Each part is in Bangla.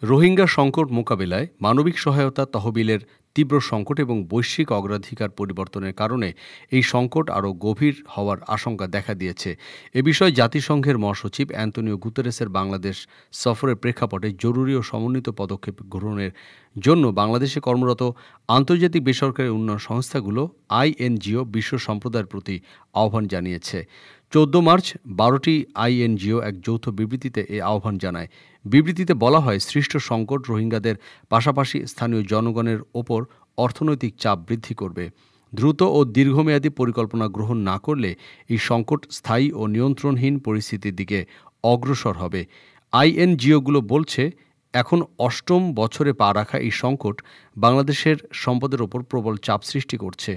রোহিঙ্গা সংকট মোকাবিলায় মানবিক সহায়তা তহবিলের তীব্র সংকট এবং বৈশ্বিক অগ্রাধিকার পরিবর্তনের কারণে এই সংকট আরও গভীর হওয়ার আশঙ্কা দেখা দিয়েছে। এ বিষয়ে জাতিসংঘের মহাসচিব অ্যান্তোনিও গুতেরেসের বাংলাদেশ সফরের প্রেক্ষাপটে জরুরি ও সমন্বিত পদক্ষেপ গ্রহণের জন্য বাংলাদেশে কর্মরত আন্তর্জাতিক বেসরকারি উন্নয়ন সংস্থাগুলো আইএনজিও বিশ্ব সম্প্রদায়ের প্রতি আহ্বান জানিয়েছে। 14 মার্চ 12টি আইএনজিও এক যৌথ বিবৃতিতে এ আহ্বান জানায়। বিবৃতিতে বলা হয়, সৃষ্ট সংকট রোহিঙ্গাদের পাশাপাশি স্থানীয় জনগণের ওপর অর্থনৈতিক চাপ বৃদ্ধি করবে। দ্রুত ও দীর্ঘমেয়াদী পরিকল্পনা গ্রহণ না করলে এই সংকট স্থায়ী ও নিয়ন্ত্রণহীন পরিস্থিতির দিকে অগ্রসর হবে। আইএনজিওগুলো বলছে, এখন 8ম বছরে পা রাখা এই সংকট বাংলাদেশের সম্পদের ওপর প্রবল চাপ সৃষ্টি করছে।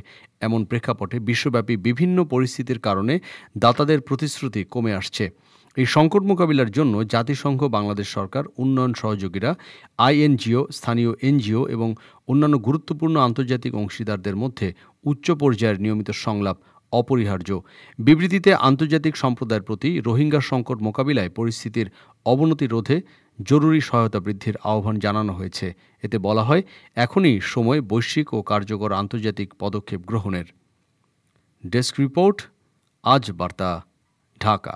এমন প্রেক্ষাপটে বিশ্বব্যাপী বিভিন্ন পরিস্থিতির কারণে দাতাদের প্রতিশ্রুতি কমে আসছে। এই সংকট মোকাবিলার জন্য জাতিসংঘ, বাংলাদেশ সরকার, উন্নয়ন সহযোগীরা, আইএনজিও, স্থানীয় এনজিও এবং অন্যান্য গুরুত্বপূর্ণ আন্তর্জাতিক অংশীদারদের মধ্যে উচ্চ পর্যায়ের নিয়মিত সংলাপ অপরিহার্য। বিবৃতিতে আন্তর্জাতিক সম্প্রদায়ের প্রতি রোহিঙ্গা সংকট মোকাবিলায় পরিস্থিতির অবনতি রোধে জরুরি সহায়তা বৃদ্ধির আহ্বান জানানো হয়েছে। এতে বলা হয়, এখনই সময় বৈশ্বিক ও কার্যকর আন্তর্জাতিক পদক্ষেপ গ্রহণের। ডেস্ক রিপোর্ট, আজ বার্তা, ঢাকা।